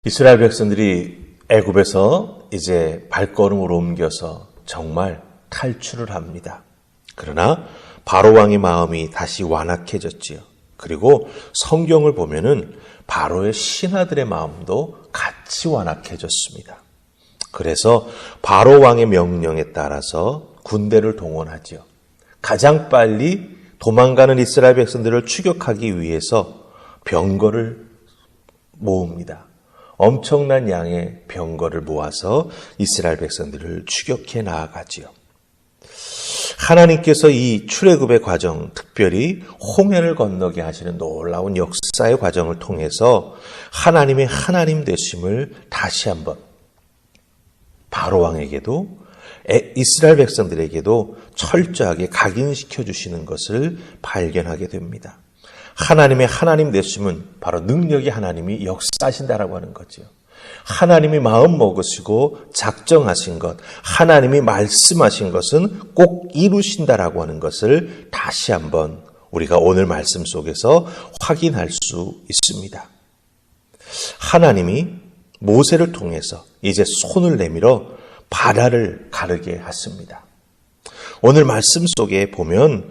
이스라엘 백성들이 애굽에서 이제 발걸음을 옮겨서 정말 탈출을 합니다. 그러나 바로 왕의 마음이 다시 완악해졌지요. 그리고 성경을 보면은 바로의 신하들의 마음도 같이 완악해졌습니다. 그래서 바로 왕의 명령에 따라서 군대를 동원하지요. 가장 빨리 도망가는 이스라엘 백성들을 추격하기 위해서 병거를 모읍니다. 엄청난 양의 병거를 모아서 이스라엘 백성들을 추격해 나아가지요. 하나님께서 이 출애굽의 과정, 특별히 홍해를 건너게 하시는 놀라운 역사의 과정을 통해서 하나님의 하나님 되심을 다시 한번 바로 왕에게도 이스라엘 백성들에게도 철저하게 각인시켜 주시는 것을 발견하게 됩니다. 하나님의 하나님 되심은 바로 능력의 하나님이 역사하신다라고 하는 거죠. 하나님이 마음 먹으시고 작정하신 것, 하나님이 말씀하신 것은 꼭 이루신다라고 하는 것을 다시 한번 우리가 오늘 말씀 속에서 확인할 수 있습니다. 하나님이 모세를 통해서 이제 손을 내밀어 바다를 가르게 하십니다. 오늘 말씀 속에 보면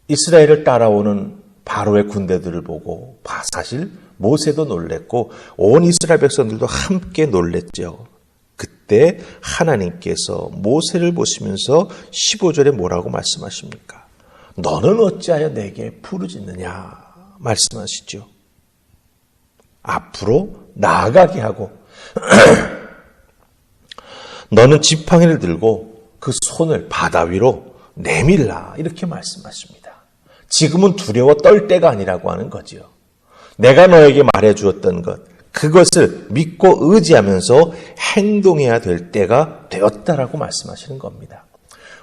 이스라엘을 따라오는 바로의 군대들을 보고 사실 모세도 놀랬고 온 이스라엘 백성들도 함께 놀랬죠. 그때 하나님께서 모세를 보시면서 15절에 뭐라고 말씀하십니까? 너는 어찌하여 내게 부르짖느냐 말씀하시죠. 앞으로 나아가게 하고 너는 지팡이를 들고 그 손을 바다 위로 내밀라 이렇게 말씀하십니다. 지금은 두려워 떨 때가 아니라고 하는 거지요. 내가 너에게 말해 주었던 것, 그것을 믿고 의지하면서 행동해야 될 때가 되었다라고 말씀하시는 겁니다.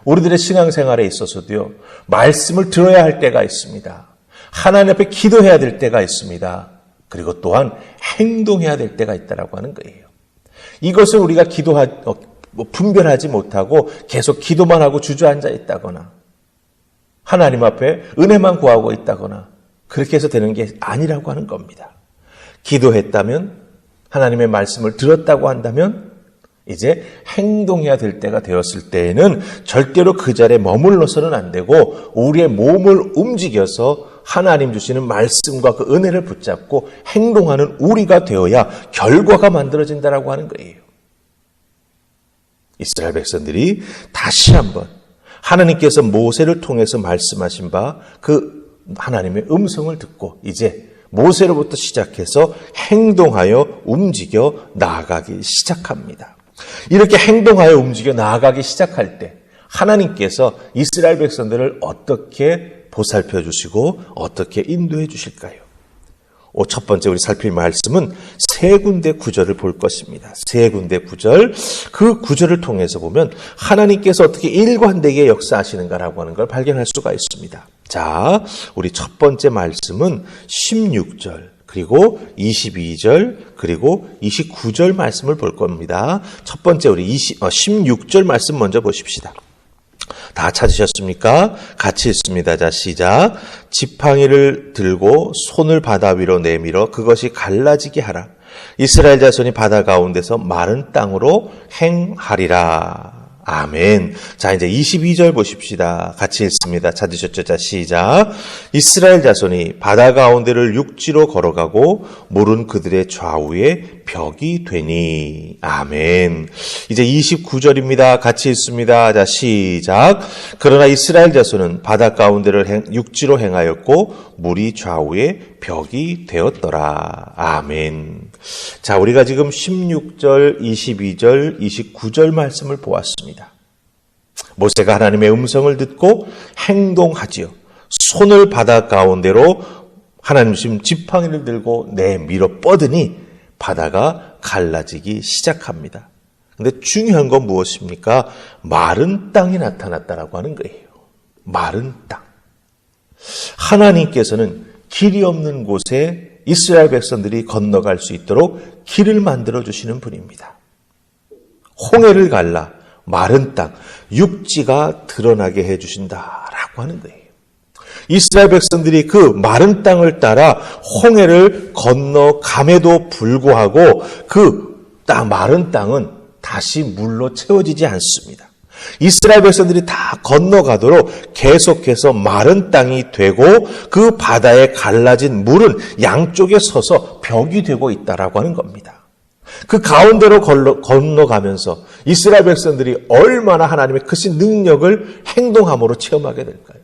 우리들의 신앙생활에 있어서도요, 말씀을 들어야 할 때가 있습니다. 하나님 앞에 기도해야 될 때가 있습니다. 그리고 또한 행동해야 될 때가 있다라고 하는 거예요. 이것을 우리가 분별하지 못하고 계속 기도만 하고 주저앉아 있다거나 하나님 앞에 은혜만 구하고 있다거나 그렇게 해서 되는 게 아니라고 하는 겁니다. 기도했다면 하나님의 말씀을 들었다고 한다면 이제 행동해야 될 때가 되었을 때에는 절대로 그 자리에 머물러서는 안 되고 우리의 몸을 움직여서 하나님 주시는 말씀과 그 은혜를 붙잡고 행동하는 우리가 되어야 결과가 만들어진다라고 하는 거예요. 이스라엘 백성들이 다시 한번 하나님께서 모세를 통해서 말씀하신 바 그 하나님의 음성을 듣고 이제 모세로부터 시작해서 행동하여 움직여 나아가기 시작합니다. 이렇게 행동하여 움직여 나아가기 시작할 때 하나님께서 이스라엘 백성들을 어떻게 보살펴 주시고 어떻게 인도해 주실까요? 첫 번째 우리 살필 말씀은 세 군데 구절을 볼 것입니다. 세 군데 구절, 그 구절을 통해서 보면 하나님께서 어떻게 일관되게 역사하시는가라고 하는 걸 발견할 수가 있습니다. 자, 우리 첫 번째 말씀은 16절, 그리고 22절, 그리고 29절 말씀을 볼 겁니다. 첫 번째 우리 16절 말씀 먼저 보십시다. 다 찾으셨습니까? 같이 읽습니다. 자, 시작. 지팡이를 들고 손을 바다 위로 내밀어 그것이 갈라지게 하라. 이스라엘 자손이 바다 가운데서 마른 땅으로 행하리라. 아멘. 자, 이제 22절 보십시다. 같이 읽습니다. 찾으셨죠? 자, 시작. 이스라엘 자손이 바다 가운데를 육지로 걸어가고 물은 그들의 좌우에 벽이 되니. 아멘. 이제 29절입니다. 같이 읽습니다. 자, 시작. 그러나 이스라엘 자손은 바다 가운데를 육지로 행하였고 물이 좌우에 벽이 되었더라. 아멘. 자, 우리가 지금 16절, 22절, 29절 말씀을 보았습니다. 모세가 하나님의 음성을 듣고 행동하지요. 손을 바다 가운데로 하나님 주신 지팡이를 들고 내밀어 뻗으니 바다가 갈라지기 시작합니다. 그런데 중요한 건 무엇입니까? 마른 땅이 나타났다라고 하는 거예요. 마른 땅. 하나님께서는 길이 없는 곳에 이스라엘 백성들이 건너갈 수 있도록 길을 만들어 주시는 분입니다. 홍해를 갈라 마른 땅, 육지가 드러나게 해 주신다라고 하는 거예요. 이스라엘 백성들이 그 마른 땅을 따라 홍해를 건너감에도 불구하고 그 마른 땅은 다시 물로 채워지지 않습니다. 이스라엘 백성들이 다 건너가도록 계속해서 마른 땅이 되고 그 바다에 갈라진 물은 양쪽에 서서 벽이 되고 있다라고 하는 겁니다. 그 가운데로 건너가면서 이스라엘 백성들이 얼마나 하나님의 크신 능력을 행동함으로 체험하게 될까요?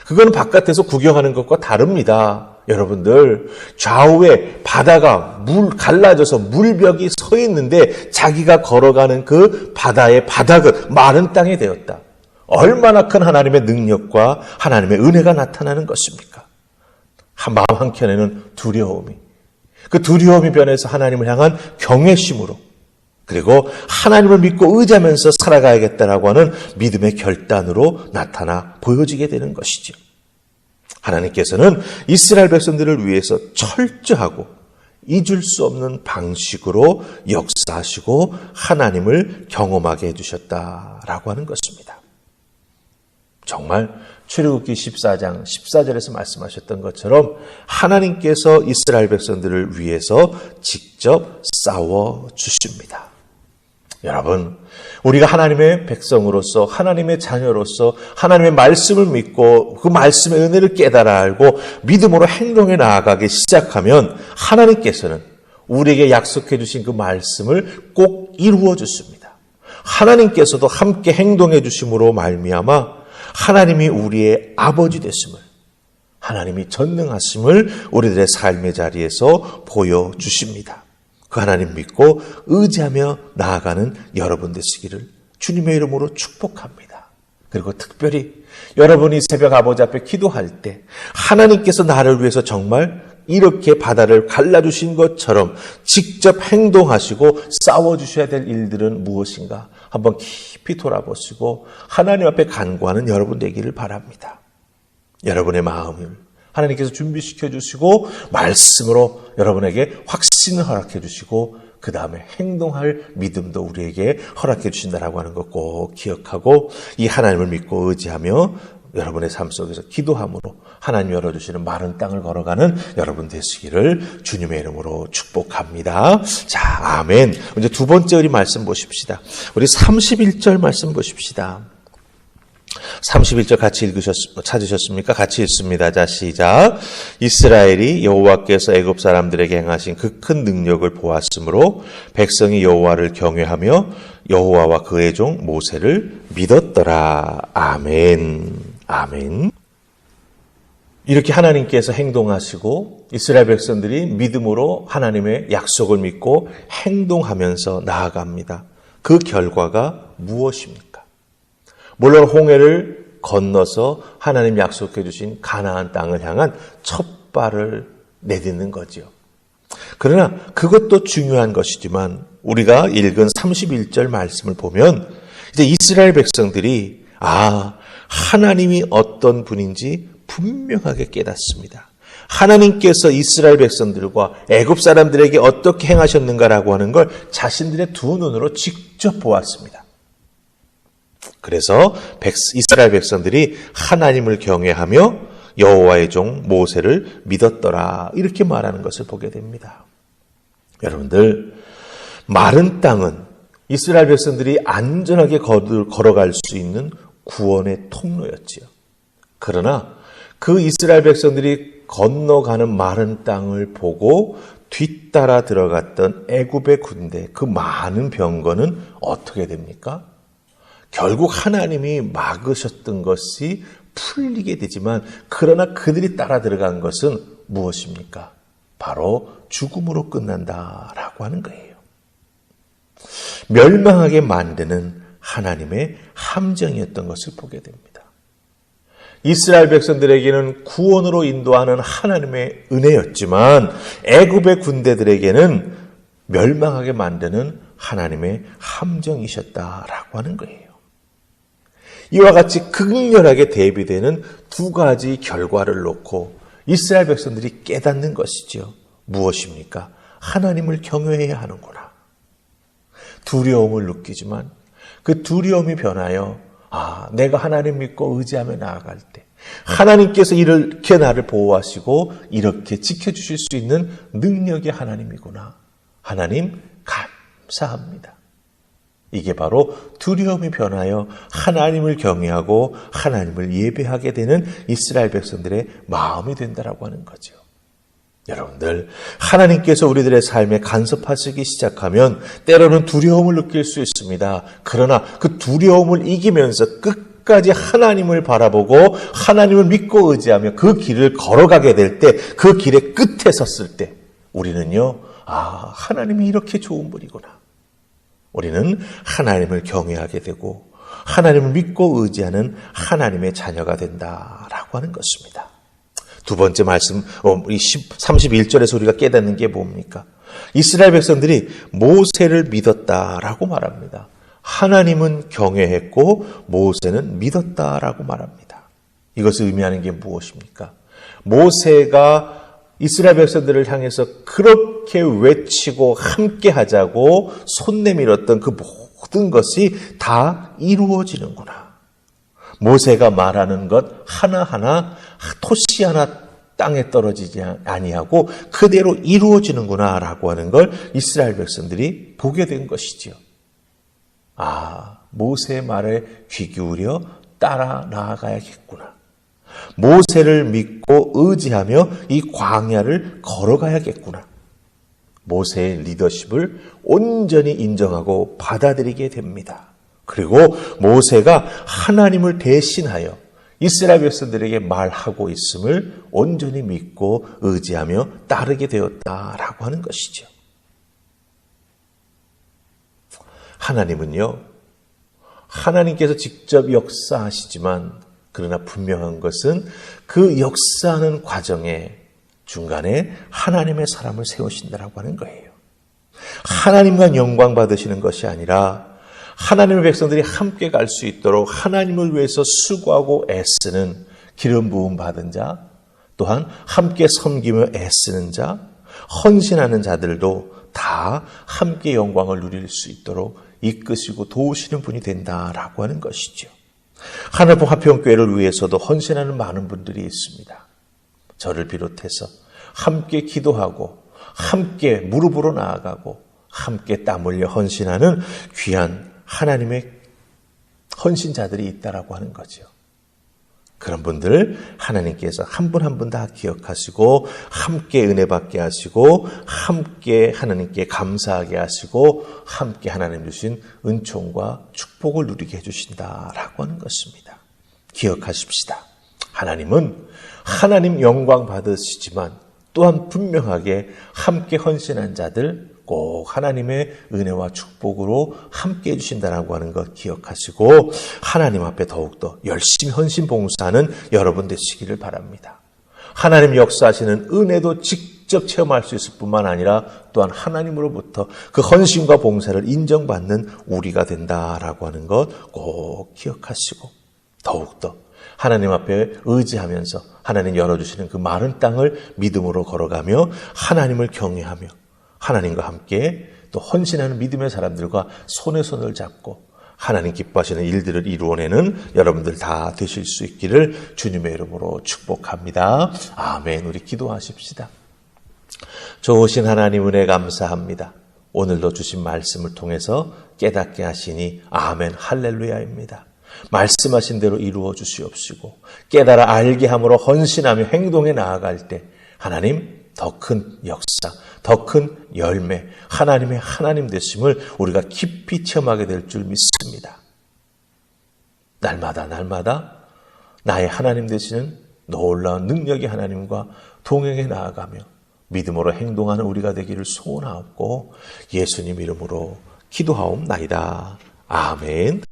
그건 바깥에서 구경하는 것과 다릅니다. 여러분들, 좌우에 바다가 갈라져서 물벽이 서 있는데 자기가 걸어가는 그 바다의 바닥은 마른 땅이 되었다. 얼마나 큰 하나님의 능력과 하나님의 은혜가 나타나는 것입니까? 마음 한켠에는 두려움이, 그 두려움이 변해서 하나님을 향한 경외심으로, 그리고 하나님을 믿고 의지하면서 살아가야겠다라고 하는 믿음의 결단으로 나타나 보여지게 되는 것이죠. 하나님께서는 이스라엘 백성들을 위해서 철저하고 잊을 수 없는 방식으로 역사하시고 하나님을 경험하게 해주셨다라고 하는 것입니다. 정말 출애굽기 14장 14절에서 말씀하셨던 것처럼 하나님께서 이스라엘 백성들을 위해서 직접 싸워주십니다. 여러분, 우리가 하나님의 백성으로서, 하나님의 자녀로서 하나님의 말씀을 믿고 그 말씀의 은혜를 깨달아 알고 믿음으로 행동해 나아가기 시작하면 하나님께서는 우리에게 약속해 주신 그 말씀을 꼭 이루어 주십니다. 하나님께서도 함께 행동해 주심으로 말미암아 하나님이 우리의 아버지 되심을, 하나님이 전능하심을 우리들의 삶의 자리에서 보여주십니다. 그 하나님 믿고 의지하며 나아가는 여러분 되시기를 주님의 이름으로 축복합니다. 그리고 특별히 여러분이 새벽 아버지 앞에 기도할 때 하나님께서 나를 위해서 정말 이렇게 바다를 갈라주신 것처럼 직접 행동하시고 싸워주셔야 될 일들은 무엇인가 한번 깊이 돌아보시고 하나님 앞에 간구하는 여러분 되기를 바랍니다. 여러분의 마음을 하나님께서 준비시켜 주시고 말씀으로 여러분에게 확신을 허락해 주시고 그 다음에 행동할 믿음도 우리에게 허락해 주신다라고 하는 것 꼭 기억하고 이 하나님을 믿고 의지하며 여러분의 삶 속에서 기도함으로 하나님 열어주시는 마른 땅을 걸어가는 여러분 되시기를 주님의 이름으로 축복합니다. 자, 아멘. 이제 두 번째 우리 말씀 보십시다. 우리 31절 말씀 보십시다. 31절 같이 찾으셨습니까? 같이 읽습니다. 자, 시작. 이스라엘이 여호와께서 애굽 사람들에게 행하신 그 큰 능력을 보았으므로 백성이 여호와를 경외하며 여호와와 그의 종 모세를 믿었더라. 아멘. 아멘. 이렇게 하나님께서 행동하시고 이스라엘 백성들이 믿음으로 하나님의 약속을 믿고 행동하면서 나아갑니다. 그 결과가 무엇입니까? 물론 홍해를 건너서 하나님 약속해 주신 가나안 땅을 향한 첫 발을 내딛는 거죠. 그러나 그것도 중요한 것이지만 우리가 읽은 31절 말씀을 보면 이제 이스라엘 백성들이 하나님이 어떤 분인지 분명하게 깨닫습니다. 하나님께서 이스라엘 백성들과 애굽 사람들에게 어떻게 행하셨는가라고 하는 걸 자신들의 두 눈으로 직접 보았습니다. 그래서 이스라엘 백성들이 하나님을 경외하며 여호와의 종 모세를 믿었더라 이렇게 말하는 것을 보게 됩니다. 여러분들, 마른 땅은 이스라엘 백성들이 안전하게 걸어갈 수 있는 구원의 통로였지요. 그러나 그 이스라엘 백성들이 건너가는 마른 땅을 보고 뒤따라 들어갔던 애굽의 군대, 그 많은 병거는 어떻게 됩니까? 결국 하나님이 막으셨던 것이 풀리게 되지만 그러나 그들이 따라 들어간 것은 무엇입니까? 바로 죽음으로 끝난다라고 하는 거예요. 멸망하게 만드는 하나님의 함정이었던 것을 보게 됩니다. 이스라엘 백성들에게는 구원으로 인도하는 하나님의 은혜였지만 애굽의 군대들에게는 멸망하게 만드는 하나님의 함정이셨다라고 하는 거예요. 이와 같이 극렬하게 대비되는 두 가지 결과를 놓고 이스라엘 백성들이 깨닫는 것이죠. 무엇입니까? 하나님을 경외해야 하는구나. 두려움을 느끼지만 그 두려움이 변하여 내가 하나님 믿고 의지하며 나아갈 때 하나님께서 이렇게 나를 보호하시고 이렇게 지켜주실 수 있는 능력의 하나님이구나. 하나님 감사합니다. 이게 바로 두려움이 변하여 하나님을 경외하고 하나님을 예배하게 되는 이스라엘 백성들의 마음이 된다라고 하는 거죠. 여러분들, 하나님께서 우리들의 삶에 간섭하시기 시작하면 때로는 두려움을 느낄 수 있습니다. 그러나 그 두려움을 이기면서 끝까지 하나님을 바라보고 하나님을 믿고 의지하며 그 길을 걸어가게 될 때, 그 길의 끝에 섰을 때 우리는요, 하나님이 이렇게 좋은 분이구나. 우리는 하나님을 경외하게 되고 하나님을 믿고 의지하는 하나님의 자녀가 된다라고 하는 것입니다. 두 번째 말씀, 31절에서 우리가 깨닫는 게 뭡니까? 이스라엘 백성들이 모세를 믿었다라고 말합니다. 하나님은 경외했고 모세는 믿었다라고 말합니다. 이것을 의미하는 게 무엇입니까? 모세가 이스라엘 백성들을 향해서 그렇게 외치고 함께 하자고 손 내밀었던 그 모든 것이 다 이루어지는구나. 모세가 말하는 것 하나하나 토시 하나 땅에 떨어지지 아니하고 그대로 이루어지는구나라고 하는 걸 이스라엘 백성들이 보게 된 것이지요. 모세의 말에 귀 기울여 따라 나아가야겠구나. 모세를 믿고 의지하며 이 광야를 걸어가야겠구나. 모세의 리더십을 온전히 인정하고 받아들이게 됩니다. 그리고 모세가 하나님을 대신하여 이스라엘 백성들에게 말하고 있음을 온전히 믿고 의지하며 따르게 되었다라고 하는 것이죠. 하나님은요, 하나님께서 직접 역사하시지만 그러나 분명한 것은 그 역사하는 과정에 중간에 하나님의 사람을 세우신다라고 하는 거예요. 하나님과 영광 받으시는 것이 아니라 하나님의 백성들이 함께 갈 수 있도록 하나님을 위해서 수고하고 애쓰는 기름 부음 받은 자, 또한 함께 섬기며 애쓰는 자, 헌신하는 자들도 다 함께 영광을 누릴 수 있도록 이끄시고 도우시는 분이 된다라고 하는 것이죠. 하늘봉 화평교회를 위해서도 헌신하는 많은 분들이 있습니다. 저를 비롯해서 함께 기도하고 함께 무릎으로 나아가고 함께 땀 흘려 헌신하는 귀한 하나님의 헌신자들이 있다라고 하는 거죠. 그런 분들 하나님께서 한 분 한 분 다 기억하시고 함께 은혜 받게 하시고 함께 하나님께 감사하게 하시고 함께 하나님 주신 은총과 축복을 누리게 해주신다라고 하는 것입니다. 기억하십시다. 하나님은 하나님 영광 받으시지만 또한 분명하게 함께 헌신한 자들 꼭 하나님의 은혜와 축복으로 함께 해주신다라고 하는 것 기억하시고 하나님 앞에 더욱더 열심히 헌신 봉사하는 여러분 되시기를 바랍니다. 하나님 역사하시는 은혜도 직접 체험할 수 있을 뿐만 아니라 또한 하나님으로부터 그 헌신과 봉사를 인정받는 우리가 된다라고 하는 것 꼭 기억하시고 더욱더 하나님 앞에 의지하면서 하나님 열어주시는 그 마른 땅을 믿음으로 걸어가며 하나님을 경외하며 하나님과 함께 또 헌신하는 믿음의 사람들과 손에 손을 잡고 하나님 기뻐하시는 일들을 이루어내는 여러분들 다 되실 수 있기를 주님의 이름으로 축복합니다. 아멘. 우리 기도하십시다. 좋으신 하나님 은혜 감사합니다. 오늘도 주신 말씀을 통해서 깨닫게 하시니 아멘 할렐루야입니다. 말씀하신 대로 이루어 주시옵시고 깨달아 알게 함으로 헌신하며 행동에 나아갈 때 하나님 더 큰 역사, 더 큰 열매, 하나님의 하나님 되심을 우리가 깊이 체험하게 될 줄 믿습니다. 날마다 나의 하나님 되시는 놀라운 능력의 하나님과 동행해 나아가며 믿음으로 행동하는 우리가 되기를 소원하옵고 예수님 이름으로 기도하옵나이다. 아멘.